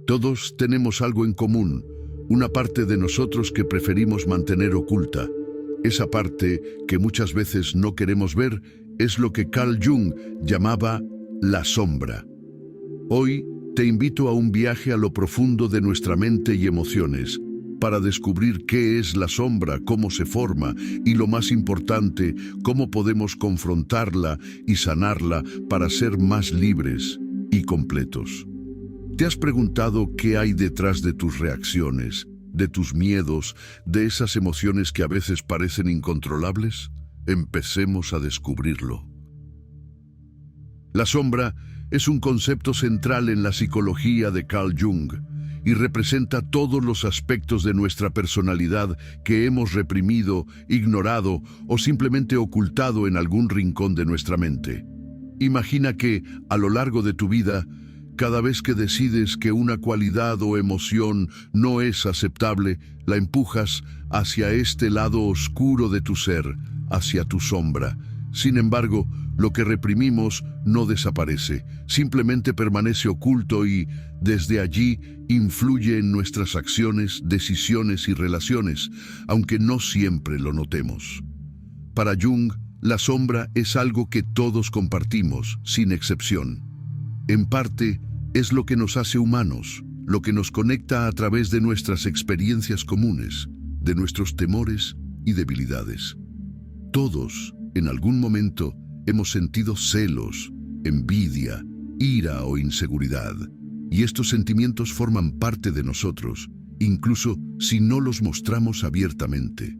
Todos tenemos algo en común, una parte de nosotros que preferimos mantener oculta. Esa parte que muchas veces no queremos ver es lo que Carl Jung llamaba la sombra. Hoy te invito a un viaje a lo profundo de nuestra mente y emociones, para descubrir qué es la sombra, cómo se forma y, lo más importante, cómo podemos confrontarla y sanarla para ser más libres y completos. ¿Te has preguntado qué hay detrás de tus reacciones, de tus miedos, de esas emociones que a veces parecen incontrolables? Empecemos a descubrirlo. La sombra es un concepto central en la psicología de Carl Jung y representa todos los aspectos de nuestra personalidad que hemos reprimido, ignorado o simplemente ocultado en algún rincón de nuestra mente. Imagina que, a lo largo de tu vida, cada vez que decides que una cualidad o emoción no es aceptable, la empujas hacia este lado oscuro de tu ser, hacia tu sombra. Sin embargo, lo que reprimimos no desaparece, simplemente permanece oculto y, desde allí, influye en nuestras acciones, decisiones y relaciones, aunque no siempre lo notemos. Para Jung, la sombra es algo que todos compartimos, sin excepción. En parte, es lo que nos hace humanos, lo que nos conecta a través de nuestras experiencias comunes, de nuestros temores y debilidades. Todos, en algún momento, hemos sentido celos, envidia, ira o inseguridad, y estos sentimientos forman parte de nosotros, incluso si no los mostramos abiertamente.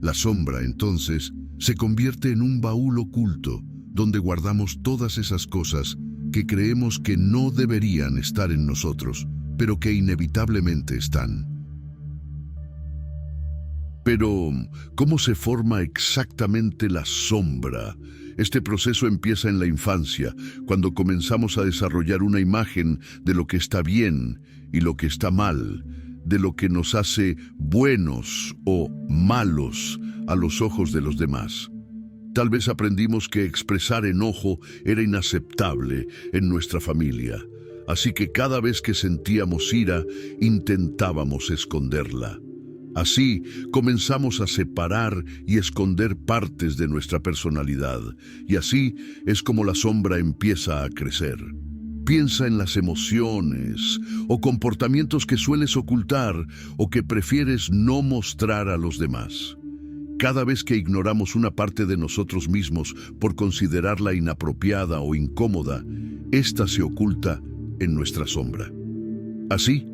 La sombra, entonces, se convierte en un baúl oculto, donde guardamos todas esas cosas que creemos que no deberían estar en nosotros, pero que inevitablemente están. Pero, ¿cómo se forma exactamente la sombra? Este proceso empieza en la infancia, cuando comenzamos a desarrollar una imagen de lo que está bien y lo que está mal, de lo que nos hace buenos o malos a los ojos de los demás. Tal vez aprendimos que expresar enojo era inaceptable en nuestra familia, así que cada vez que sentíamos ira, intentábamos esconderla. Así comenzamos a separar y esconder partes de nuestra personalidad, y así es como la sombra empieza a crecer. Piensa en las emociones o comportamientos que sueles ocultar o que prefieres no mostrar a los demás. Cada vez que ignoramos una parte de nosotros mismos por considerarla inapropiada o incómoda, ésta se oculta en nuestra sombra. Así,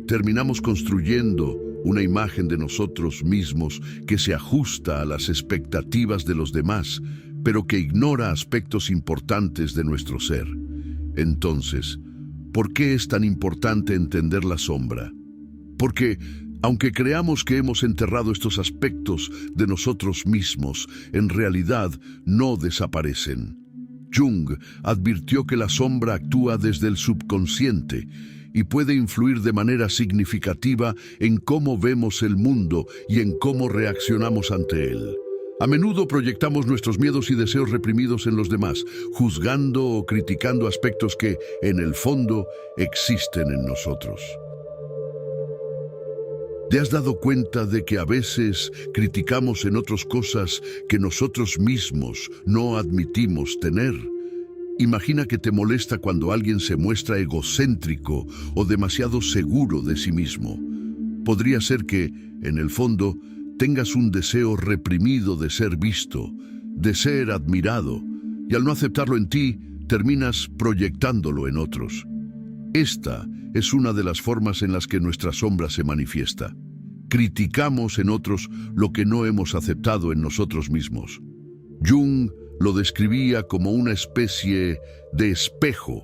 terminamos construyendo una imagen de nosotros mismos que se ajusta a las expectativas de los demás, pero que ignora aspectos importantes de nuestro ser. Entonces, ¿por qué es tan importante entender la sombra? Porque, aunque creamos que hemos enterrado estos aspectos de nosotros mismos, en realidad no desaparecen. Jung advirtió que la sombra actúa desde el subconsciente y puede influir de manera significativa en cómo vemos el mundo y en cómo reaccionamos ante él. A menudo proyectamos nuestros miedos y deseos reprimidos en los demás, juzgando o criticando aspectos que, en el fondo, existen en nosotros. ¿Te has dado cuenta de que a veces criticamos en otros cosas que nosotros mismos no admitimos tener? Imagina que te molesta cuando alguien se muestra egocéntrico o demasiado seguro de sí mismo. Podría ser que, en el fondo, tengas un deseo reprimido de ser visto, de ser admirado, y al no aceptarlo en ti, terminas proyectándolo en otros. Esta es una de las formas en las que nuestra sombra se manifiesta. Criticamos en otros lo que no hemos aceptado en nosotros mismos. Jung lo describía como una especie de espejo,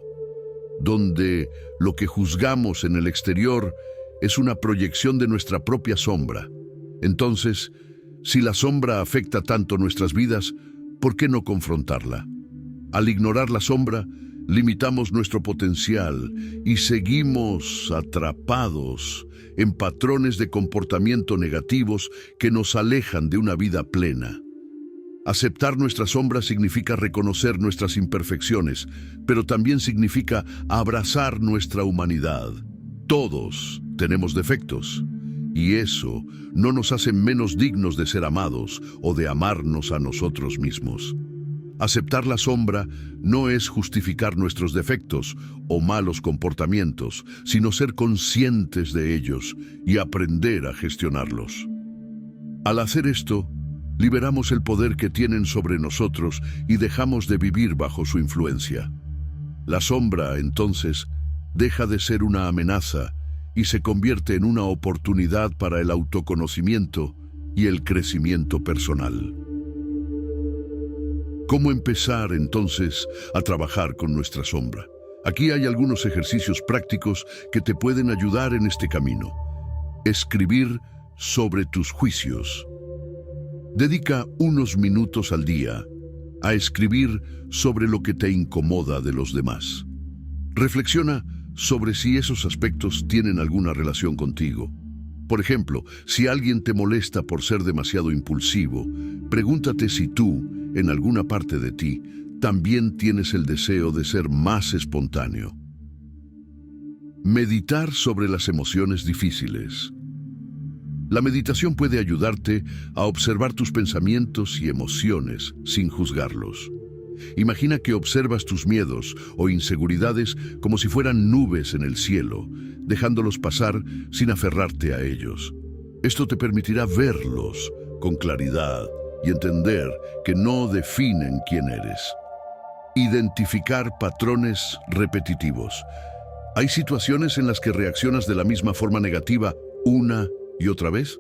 donde lo que juzgamos en el exterior es una proyección de nuestra propia sombra. Entonces, si la sombra afecta tanto nuestras vidas, ¿por qué no confrontarla? Al ignorar la sombra, limitamos nuestro potencial y seguimos atrapados en patrones de comportamiento negativos que nos alejan de una vida plena. Aceptar nuestra sombra significa reconocer nuestras imperfecciones, pero también significa abrazar nuestra humanidad. Todos tenemos defectos, y eso no nos hace menos dignos de ser amados o de amarnos a nosotros mismos. Aceptar la sombra no es justificar nuestros defectos o malos comportamientos, sino ser conscientes de ellos y aprender a gestionarlos. Al hacer esto, liberamos el poder que tienen sobre nosotros y dejamos de vivir bajo su influencia. La sombra, entonces, deja de ser una amenaza y se convierte en una oportunidad para el autoconocimiento y el crecimiento personal. ¿Cómo empezar, entonces, a trabajar con nuestra sombra? Aquí hay algunos ejercicios prácticos que te pueden ayudar en este camino. Escribir sobre tus juicios. Dedica unos minutos al día a escribir sobre lo que te incomoda de los demás. Reflexiona sobre si esos aspectos tienen alguna relación contigo. Por ejemplo, si alguien te molesta por ser demasiado impulsivo, pregúntate si tú, en alguna parte de ti, también tienes el deseo de ser más espontáneo. Meditar sobre las emociones difíciles. La meditación puede ayudarte a observar tus pensamientos y emociones sin juzgarlos. Imagina que observas tus miedos o inseguridades como si fueran nubes en el cielo, dejándolos pasar sin aferrarte a ellos. Esto te permitirá verlos con claridad y entender que no definen quién eres. Identificar patrones repetitivos. ¿Hay situaciones en las que reaccionas de la misma forma negativa una y otra vez?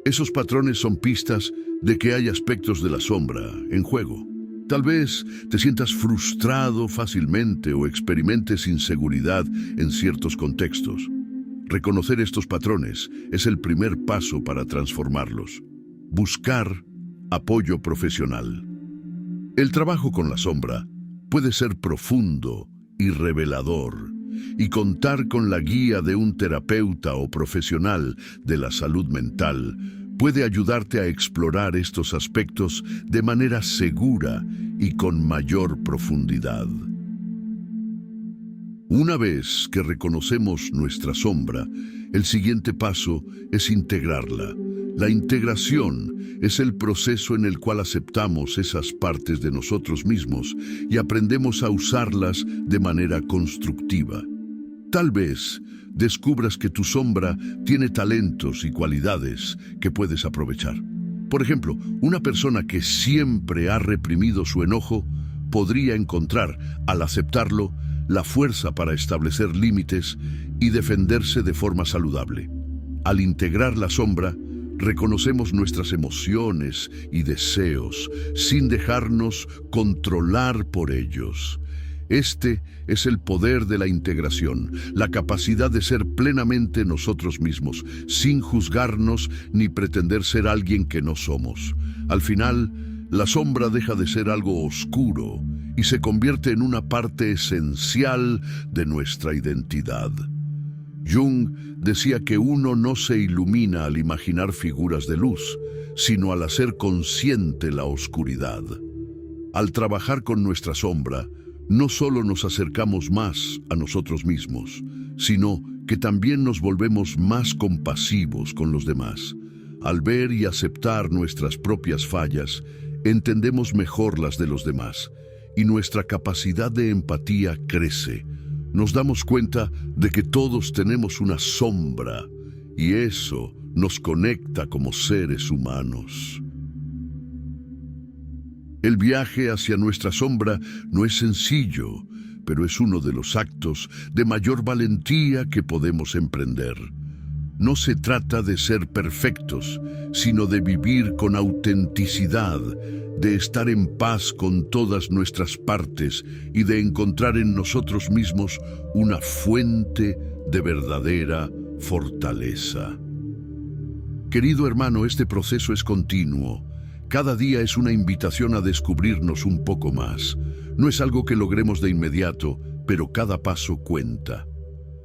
Esos patrones son pistas de que hay aspectos de la sombra en juego. Tal vez te sientas frustrado fácilmente o experimentes inseguridad en ciertos contextos. Reconocer estos patrones es el primer paso para transformarlos. Buscar apoyo profesional. El trabajo con la sombra puede ser profundo y revelador, y contar con la guía de un terapeuta o profesional de la salud mental puede ayudarte a explorar estos aspectos de manera segura y con mayor profundidad. Una vez que reconocemos nuestra sombra, el siguiente paso es integrarla. La integración es el proceso en el cual aceptamos esas partes de nosotros mismos y aprendemos a usarlas de manera constructiva. Tal vez descubras que tu sombra tiene talentos y cualidades que puedes aprovechar. Por ejemplo, una persona que siempre ha reprimido su enojo podría encontrar, al aceptarlo, la fuerza para establecer límites y defenderse de forma saludable. Al integrar la sombra, reconocemos nuestras emociones y deseos sin dejarnos controlar por ellos. Este es el poder de la integración, la capacidad de ser plenamente nosotros mismos, sin juzgarnos ni pretender ser alguien que no somos. Al final, la sombra deja de ser algo oscuro y se convierte en una parte esencial de nuestra identidad. Jung decía que uno no se ilumina al imaginar figuras de luz, sino al hacer consciente la oscuridad. Al trabajar con nuestra sombra, no solo nos acercamos más a nosotros mismos, sino que también nos volvemos más compasivos con los demás. Al ver y aceptar nuestras propias fallas, entendemos mejor las de los demás, y nuestra capacidad de empatía crece. Nos damos cuenta de que todos tenemos una sombra, y eso nos conecta como seres humanos. El viaje hacia nuestra sombra no es sencillo, pero es uno de los actos de mayor valentía que podemos emprender. No se trata de ser perfectos, sino de vivir con autenticidad, de estar en paz con todas nuestras partes y de encontrar en nosotros mismos una fuente de verdadera fortaleza. Querido hermano, este proceso es continuo. Cada día es una invitación a descubrirnos un poco más. No es algo que logremos de inmediato, pero cada paso cuenta.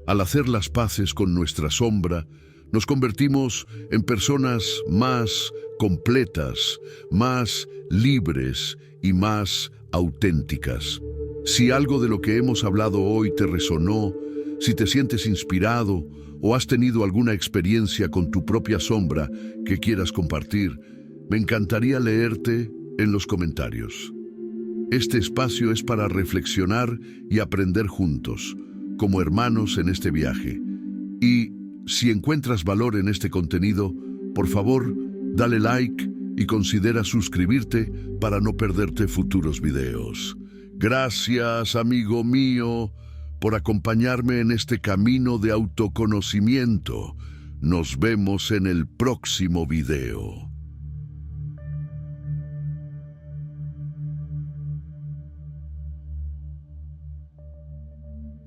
Al hacer las paces con nuestra sombra, nos convertimos en personas más completas, más libres y más auténticas. Si algo de lo que hemos hablado hoy te resonó, Si te sientes inspirado o has tenido alguna experiencia con tu propia sombra que quieras compartir, me encantaría leerte en los comentarios. Este espacio es para reflexionar y aprender juntos, como hermanos en este viaje. Y si encuentras valor en este contenido, por favor, dale like y considera suscribirte para no perderte futuros videos. Gracias, amigo mío, por acompañarme en este camino de autoconocimiento. Nos vemos en el próximo video.